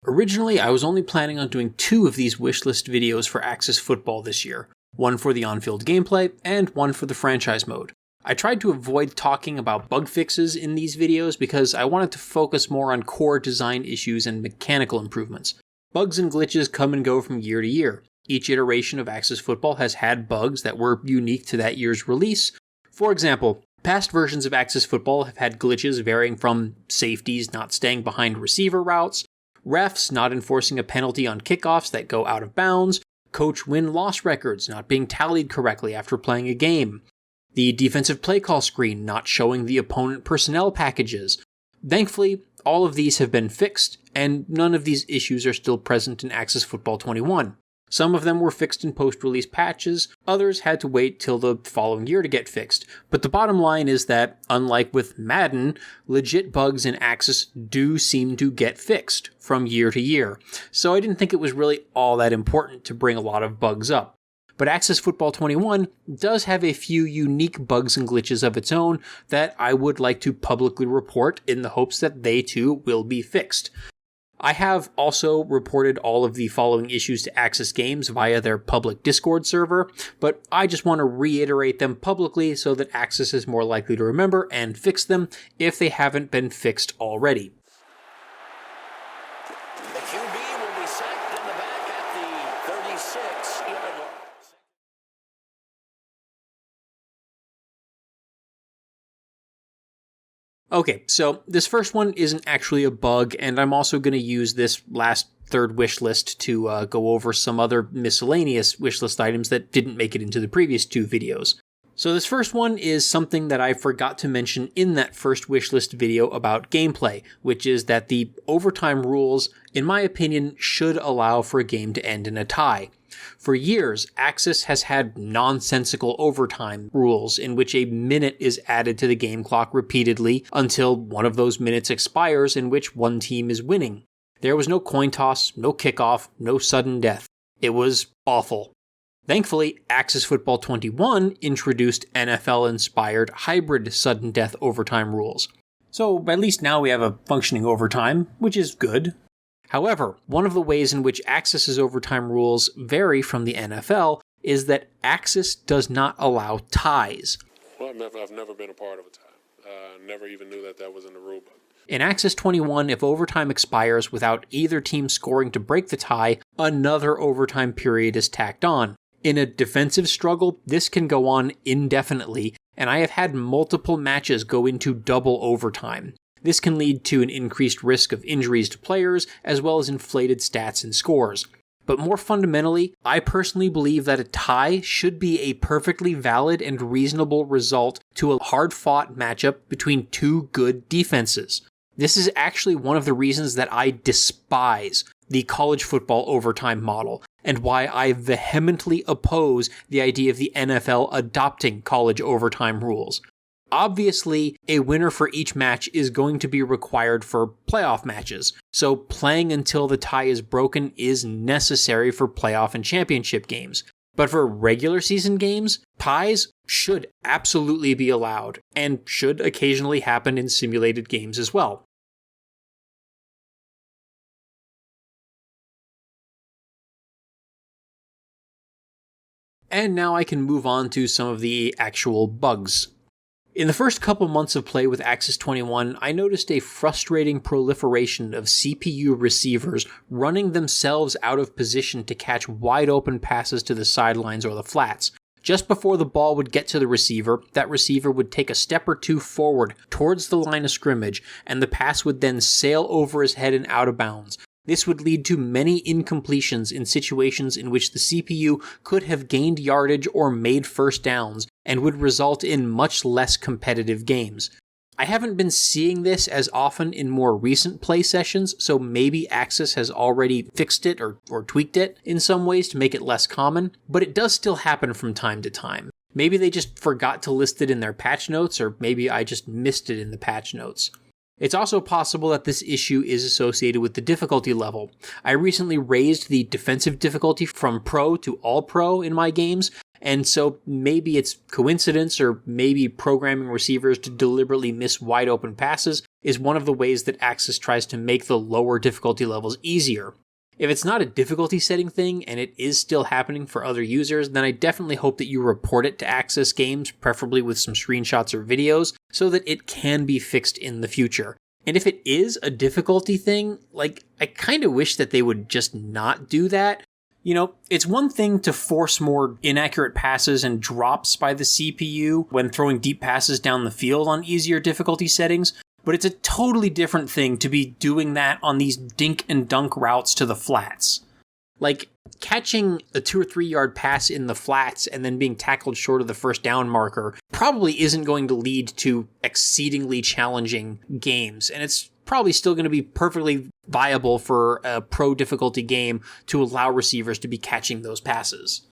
Originally, I was only planning on doing 2 of these wishlist videos for Axis Football this year, one for the on-field gameplay and one for the franchise mode. I tried to avoid talking about bug fixes in these videos because I wanted to focus more on core design issues and mechanical improvements. Bugs and glitches come and go from year to year. Each iteration of Axis Football has had bugs that were unique to that year's release. For example, past versions of Axis Football have had glitches varying from safeties not staying behind receiver routes, refs not enforcing a penalty on kickoffs that go out of bounds, coach win-loss records not being tallied correctly after playing a game, the defensive play call screen not showing the opponent personnel packages. Thankfully, all of these have been fixed, and none of these issues are still present in Axis Football 21. Some of them were fixed in post-release patches, others had to wait till the following year to get fixed. But the bottom line is that, unlike with Madden, legit bugs in Axis do seem to get fixed from year to year. So I didn't think it was really all that important to bring a lot of bugs up. But Axis Football 21 does have a few unique bugs and glitches of its own that I would like to publicly report in the hopes that they too will be fixed. I have also reported all of the following issues to Axis Games via their public Discord server, but I just want to reiterate them publicly so that Axis is more likely to remember and fix them if they haven't been fixed already. The QB will be sacked in the back at the 36-yard line. Okay, so this first one isn't actually a bug, and I'm also going to use this last third wish list to go over some other miscellaneous wishlist items that didn't make it into the previous 2 videos. So this first one is something that I forgot to mention in that first wishlist video about gameplay, which is that the overtime rules, in my opinion, should allow for a game to end in a tie. For years, Axis has had nonsensical overtime rules in which a minute is added to the game clock repeatedly until one of those minutes expires in which one team is winning. There was no coin toss, no kickoff, no sudden death. It was awful. Thankfully, Axis Football 21 introduced NFL-inspired hybrid sudden death overtime rules. So at least now we have a functioning overtime, which is good. However, one of the ways in which Axis's overtime rules vary from the NFL is that Axis does not allow ties. Well, I've never been a part of a tie. Never even knew that was in the rulebook. In Axis 21, if overtime expires without either team scoring to break the tie, another overtime period is tacked on. In a defensive struggle, this can go on indefinitely, and I have had multiple matches go into double overtime. This can lead to an increased risk of injuries to players, as well as inflated stats and scores. But more fundamentally, I personally believe that a tie should be a perfectly valid and reasonable result to a hard-fought matchup between 2 good defenses. This is actually one of the reasons that I despise the college football overtime model, and why I vehemently oppose the idea of the NFL adopting college overtime rules. Obviously, a winner for each match is going to be required for playoff matches, so playing until the tie is broken is necessary for playoff and championship games. But for regular season games, ties should absolutely be allowed, and should occasionally happen in simulated games as well. And now I can move on to some of the actual bugs. In the first couple months of play with Axis 21, I noticed a frustrating proliferation of CPU receivers running themselves out of position to catch wide open passes to the sidelines or the flats. Just before the ball would get to the receiver, that receiver would take a step or 2 forward towards the line of scrimmage, and the pass would then sail over his head and out of bounds. This would lead to many incompletions in situations in which the CPU could have gained yardage or made first downs, and would result in much less competitive games. I haven't been seeing this as often in more recent play sessions, so maybe Axis has already fixed it or tweaked it in some ways to make it less common, but it does still happen from time to time. Maybe they just forgot to list it in their patch notes, or maybe I just missed it in the patch notes. It's also possible that this issue is associated with the difficulty level. I recently raised the defensive difficulty from Pro to All Pro in my games, and so maybe it's coincidence, or maybe programming receivers to deliberately miss wide open passes is one of the ways that Axis tries to make the lower difficulty levels easier. If it's not a difficulty setting thing and it is still happening for other users, then I definitely hope that you report it to Axis Games, preferably with some screenshots or videos, so that it can be fixed in the future. And if it is a difficulty thing, I kind of wish that they would just not do that. You know, it's one thing to force more inaccurate passes and drops by the CPU when throwing deep passes down the field on easier difficulty settings, but it's a totally different thing to be doing that on these dink and dunk routes to the flats. Like, catching a 2 or 3 yard pass in the flats and then being tackled short of the first down marker probably isn't going to lead to exceedingly challenging games, and it's probably still going to be perfectly viable for a pro difficulty game to allow receivers to be catching those passes.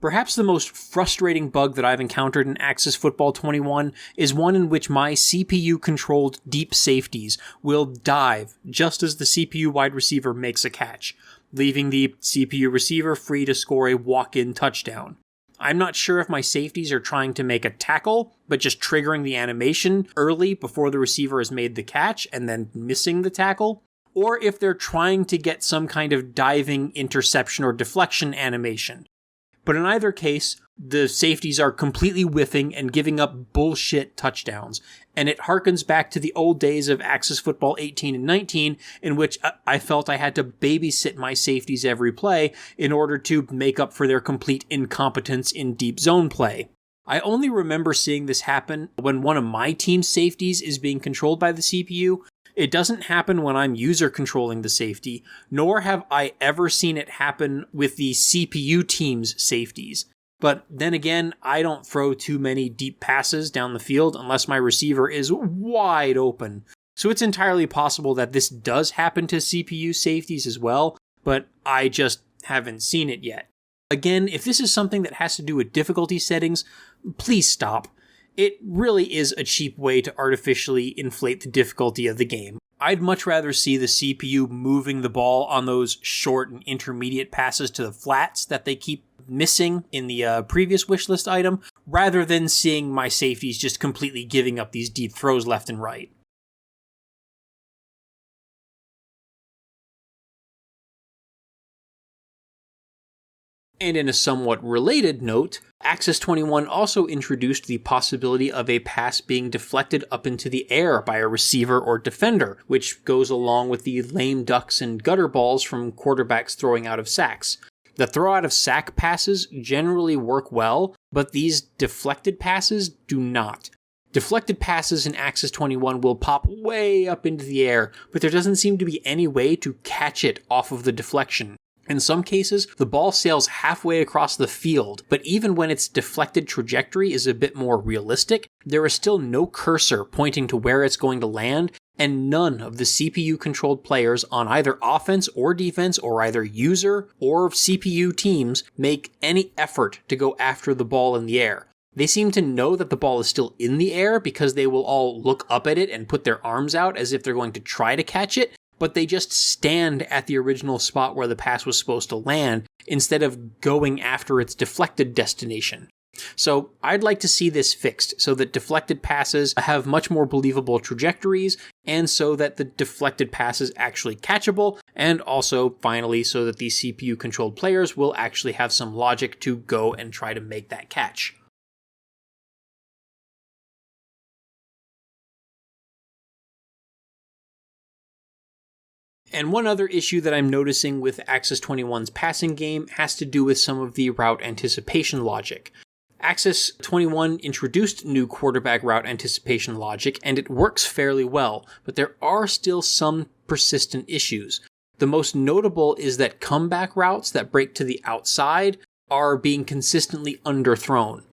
Perhaps the most frustrating bug that I've encountered in Axis Football 21 is one in which my CPU-controlled deep safeties will dive just as the CPU wide receiver makes a catch, leaving the CPU receiver free to score a walk-in touchdown. I'm not sure if my safeties are trying to make a tackle, but just triggering the animation early before the receiver has made the catch and then missing the tackle, or if they're trying to get some kind of diving interception or deflection animation. But in either case, the safeties are completely whiffing and giving up bullshit touchdowns, and it harkens back to the old days of Axis Football 18 and 19, in which I felt I had to babysit my safeties every play in order to make up for their complete incompetence in deep zone play. I only remember seeing this happen when one of my team's safeties is being controlled by the CPU. It doesn't happen when I'm user controlling the safety, nor have I ever seen it happen with the CPU team's safeties. But then again, I don't throw too many deep passes down the field unless my receiver is wide open. So it's entirely possible that this does happen to CPU safeties as well, but I just haven't seen it yet. Again, if this is something that has to do with difficulty settings, please stop. It really is a cheap way to artificially inflate the difficulty of the game. I'd much rather see the CPU moving the ball on those short and intermediate passes to the flats that they keep missing in the previous wishlist item, rather than seeing my safeties just completely giving up these deep throws left and right. And in a somewhat related note, Axis 21 also introduced the possibility of a pass being deflected up into the air by a receiver or defender, which goes along with the lame ducks and gutter balls from quarterbacks throwing out of sacks. The throw out of sack passes generally work well, but these deflected passes do not. Deflected passes in Axis 21 will pop way up into the air, but there doesn't seem to be any way to catch it off of the deflection. In some cases, the ball sails halfway across the field, but even when its deflected trajectory is a bit more realistic, there is still no cursor pointing to where it's going to land, and none of the CPU-controlled players on either offense or defense, or either user or CPU teams, make any effort to go after the ball in the air. They seem to know that the ball is still in the air because they will all look up at it and put their arms out as if they're going to try to catch it, but they just stand at the original spot where the pass was supposed to land instead of going after its deflected destination. So I'd like to see this fixed so that deflected passes have much more believable trajectories, and so that the deflected pass is actually catchable, and also, finally, so that these CPU-controlled players will actually have some logic to go and try to make that catch. And one other issue that I'm noticing with Axis 21's passing game has to do with some of the route anticipation logic. Axis 21 introduced new quarterback route anticipation logic, and it works fairly well, but there are still some persistent issues. The most notable is that comeback routes that break to the outside are being consistently underthrown.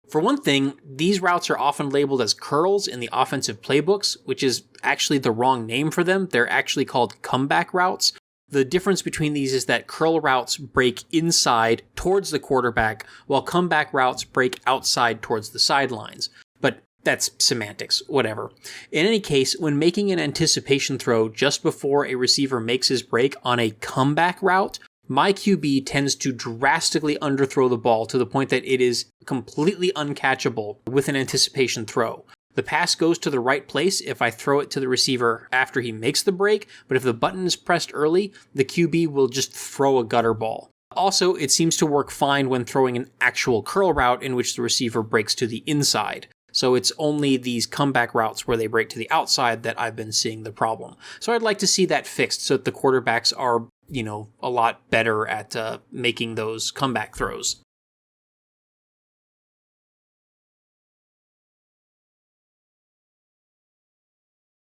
For one thing, these routes are often labeled as curls in the offensive playbooks, which is actually the wrong name for them. They're actually called comeback routes. The difference between these is that curl routes break inside towards the quarterback, while comeback routes break outside towards the sidelines. But that's semantics, whatever. In any case, when making an anticipation throw just before a receiver makes his break on a comeback route, my QB tends to drastically underthrow the ball to the point that it is completely uncatchable with an anticipation throw. The pass goes to the right place if I throw it to the receiver after he makes the break, but if the button is pressed early, the QB will just throw a gutter ball. Also, it seems to work fine when throwing an actual curl route in which the receiver breaks to the inside. So it's only these comeback routes where they break to the outside that I've been seeing the problem. So I'd like to see that fixed so that the quarterbacks are, a lot better at making those comeback throws.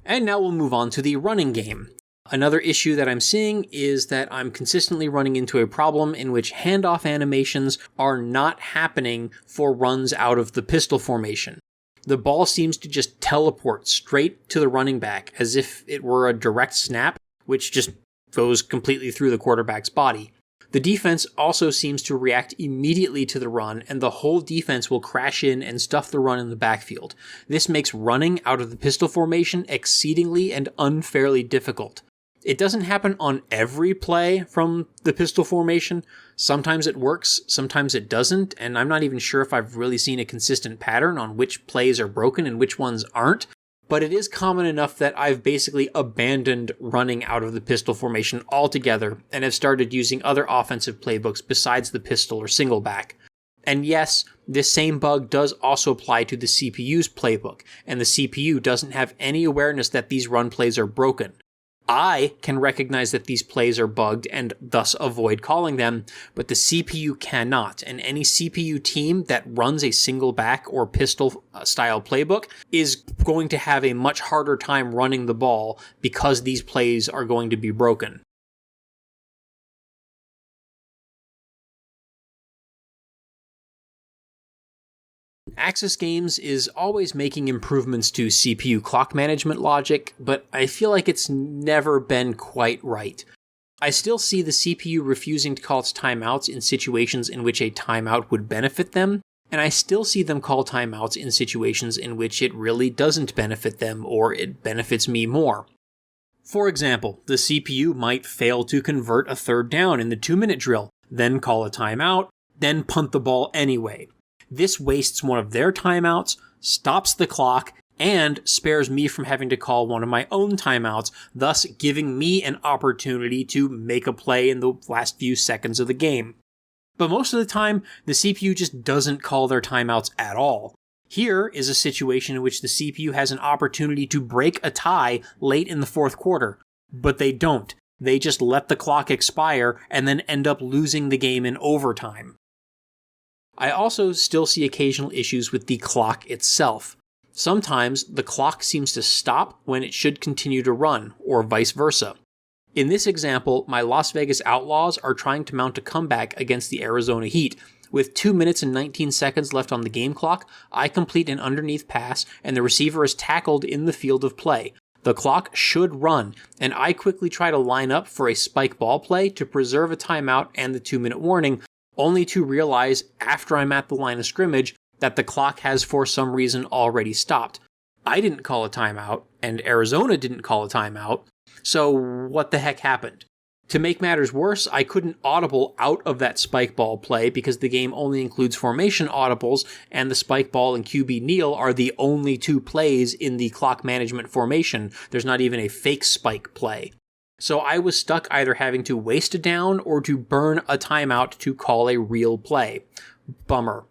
And now we'll move on to the running game. Another issue that I'm seeing is that I'm consistently running into a problem in which handoff animations are not happening for runs out of the pistol formation. The ball seems to just teleport straight to the running back as if it were a direct snap, which just goes completely through the quarterback's body. The defense also seems to react immediately to the run, and the whole defense will crash in and stuff the run in the backfield. This makes running out of the pistol formation exceedingly and unfairly difficult. It doesn't happen on every play from the pistol formation. Sometimes it works, sometimes it doesn't, and I'm not even sure if I've really seen a consistent pattern on which plays are broken and which ones aren't. But it is common enough that I've basically abandoned running out of the pistol formation altogether and have started using other offensive playbooks besides the pistol or single back. And yes, this same bug does also apply to the CPU's playbook, and the CPU doesn't have any awareness that these run plays are broken. I can recognize that these plays are bugged and thus avoid calling them, but the CPU cannot, and any CPU team that runs a single back or pistol style playbook is going to have a much harder time running the ball because these plays are going to be broken. Axis Games is always making improvements to CPU clock management logic, but I feel like it's never been quite right. I still see the CPU refusing to call its timeouts in situations in which a timeout would benefit them, and I still see them call timeouts in situations in which it really doesn't benefit them or it benefits me more. For example, the CPU might fail to convert a third down in the 2-minute drill, then call a timeout, then punt the ball anyway. This wastes one of their timeouts, stops the clock, and spares me from having to call one of my own timeouts, thus giving me an opportunity to make a play in the last few seconds of the game. But most of the time, the CPU just doesn't call their timeouts at all. Here is a situation in which the CPU has an opportunity to break a tie late in the fourth quarter, but they don't. They just let the clock expire and then end up losing the game in overtime. I also still see occasional issues with the clock itself. Sometimes the clock seems to stop when it should continue to run, or vice versa. In this example, my Las Vegas Outlaws are trying to mount a comeback against the Arizona Heat. With 2 minutes and 19 seconds left on the game clock, I complete an underneath pass and the receiver is tackled in the field of play. The clock should run, and I quickly try to line up for a spike ball play to preserve a timeout and the 2-minute warning, only to realize after I'm at the line of scrimmage that the clock has for some reason already stopped. I didn't call a timeout, and Arizona didn't call a timeout, so what the heck happened? To make matters worse, I couldn't audible out of that spike ball play because the game only includes formation audibles, and the spike ball and QB kneel are the only 2 plays in the clock management formation. There's not even a fake spike play. So I was stuck either having to waste a down or to burn a timeout to call a real play. Bummer.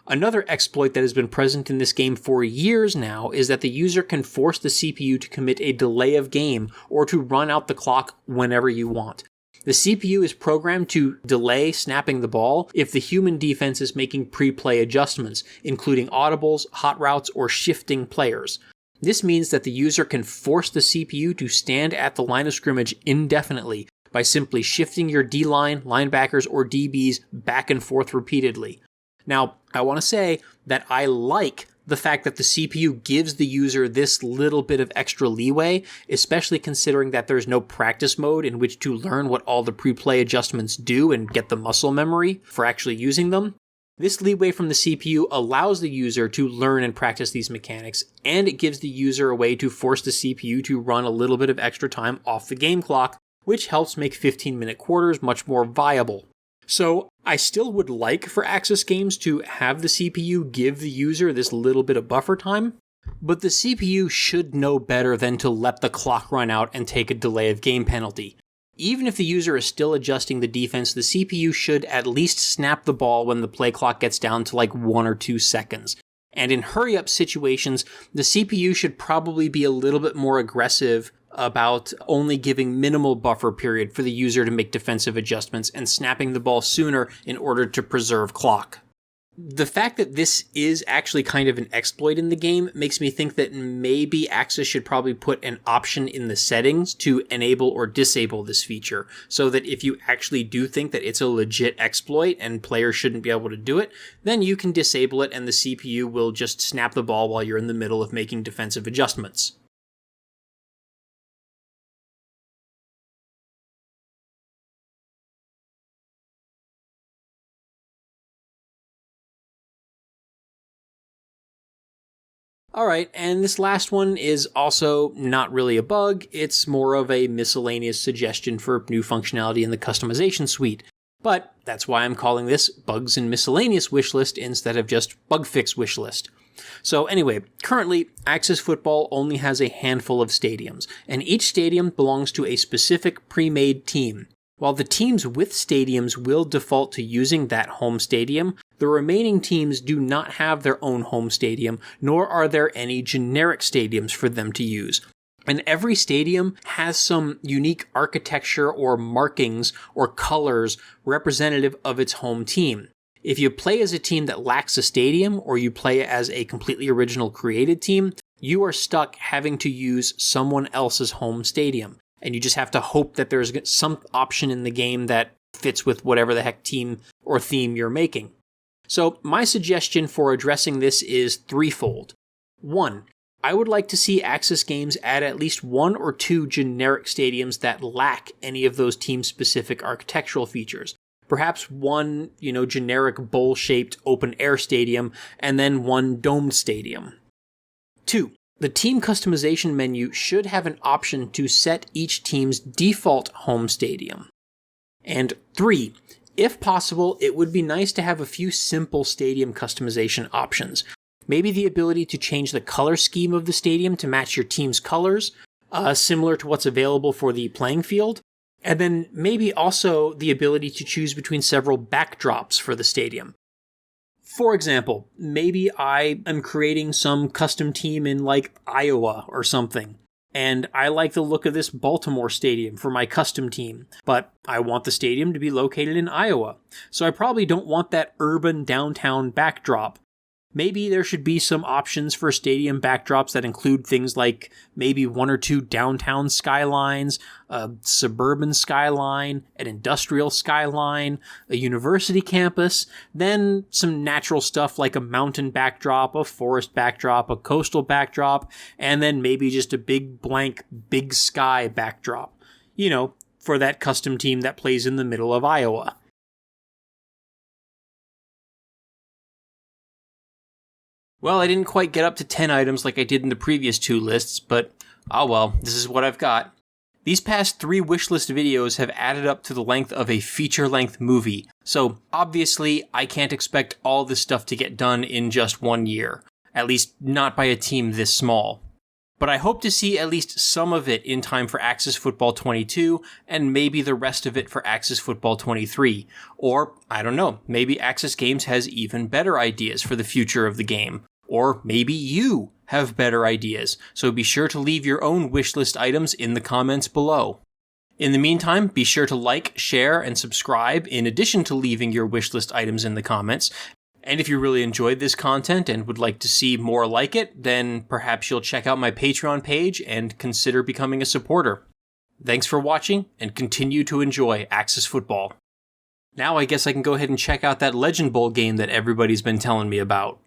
Another exploit that has been present in this game for years now is that the user can force the CPU to commit a delay of game or to run out the clock whenever you want. The CPU is programmed to delay snapping the ball if the human defense is making pre-play adjustments, including audibles, hot routes, or shifting players. This means that the user can force the CPU to stand at the line of scrimmage indefinitely by simply shifting your D-line, linebackers, or DBs back and forth repeatedly. Now, I want to say that I like the fact that the CPU gives the user this little bit of extra leeway, especially considering that there's no practice mode in which to learn what all the pre-play adjustments do and get the muscle memory for actually using them. This leeway from the CPU allows the user to learn and practice these mechanics, and it gives the user a way to force the CPU to run a little bit of extra time off the game clock, which helps make 15-minute quarters much more viable. So I still would like for Axis games to have the CPU give the user this little bit of buffer time, but the CPU should know better than to let the clock run out and take a delay of game penalty. Even if the user is still adjusting the defense, the CPU should at least snap the ball when the play clock gets down to like 1 or 2 seconds. And in hurry-up situations, the CPU should probably be a little bit more aggressive about only giving minimal buffer period for the user to make defensive adjustments and snapping the ball sooner in order to preserve clock. The fact that this is actually kind of an exploit in the game makes me think that maybe Axis should probably put an option in the settings to enable or disable this feature, so that if you actually do think that it's a legit exploit and players shouldn't be able to do it, then you can disable it and the CPU will just snap the ball while you're in the middle of making defensive adjustments. Alright, and this last one is also not really a bug, it's more of a miscellaneous suggestion for new functionality in the customization suite. But that's why I'm calling this Bugs and Miscellaneous Wishlist instead of just Bug Fix Wishlist. So anyway, currently, Axis Football only has a handful of stadiums, and each stadium belongs to a specific pre-made team. While the teams with stadiums will default to using that home stadium, the remaining teams do not have their own home stadium, nor are there any generic stadiums for them to use. And every stadium has some unique architecture or markings or colors representative of its home team. If you play as a team that lacks a stadium, or you play as a completely original created team, you are stuck having to use someone else's home stadium. And you just have to hope that there's some option in the game that fits with whatever the heck team or theme you're making. So my suggestion for addressing this is threefold. 1. I would like to see Axis games add at least 1 or 2 generic stadiums that lack any of those team-specific architectural features. Perhaps one, generic bowl-shaped open-air stadium, and then one domed stadium. 2. The team customization menu should have an option to set each team's default home stadium. And 3. If possible, it would be nice to have a few simple stadium customization options. Maybe the ability to change the color scheme of the stadium to match your team's colors, similar to what's available for the playing field. And then maybe also the ability to choose between several backdrops for the stadium. For example, maybe I am creating some custom team in Iowa or something, and I like the look of this Baltimore stadium for my custom team, but I want the stadium to be located in Iowa, so I probably don't want that urban downtown backdrop. Maybe there should be some options for stadium backdrops that include things like maybe 1 or 2 downtown skylines, a suburban skyline, an industrial skyline, a university campus, then some natural stuff like a mountain backdrop, a forest backdrop, a coastal backdrop, and then maybe just a big blank big sky backdrop, for that custom team that plays in the middle of Iowa. Well, I didn't quite get up to 10 items like I did in the previous 2 lists, but oh well, this is what I've got. These past 3 wishlist videos have added up to the length of a feature-length movie, so obviously I can't expect all this stuff to get done in just 1 year, at least not by a team this small. But I hope to see at least some of it in time for Axis Football 22, and maybe the rest of it for Axis Football 23. Or, I don't know, maybe Axis Games has even better ideas for the future of the game. Or maybe you have better ideas, so be sure to leave your own wishlist items in the comments below. In the meantime, be sure to like, share, and subscribe in addition to leaving your wishlist items in the comments. And if you really enjoyed this content and would like to see more like it, then perhaps you'll check out my Patreon page and consider becoming a supporter. Thanks for watching, and continue to enjoy Axis Football. Now I guess I can go ahead and check out that Legend Bowl game that everybody's been telling me about.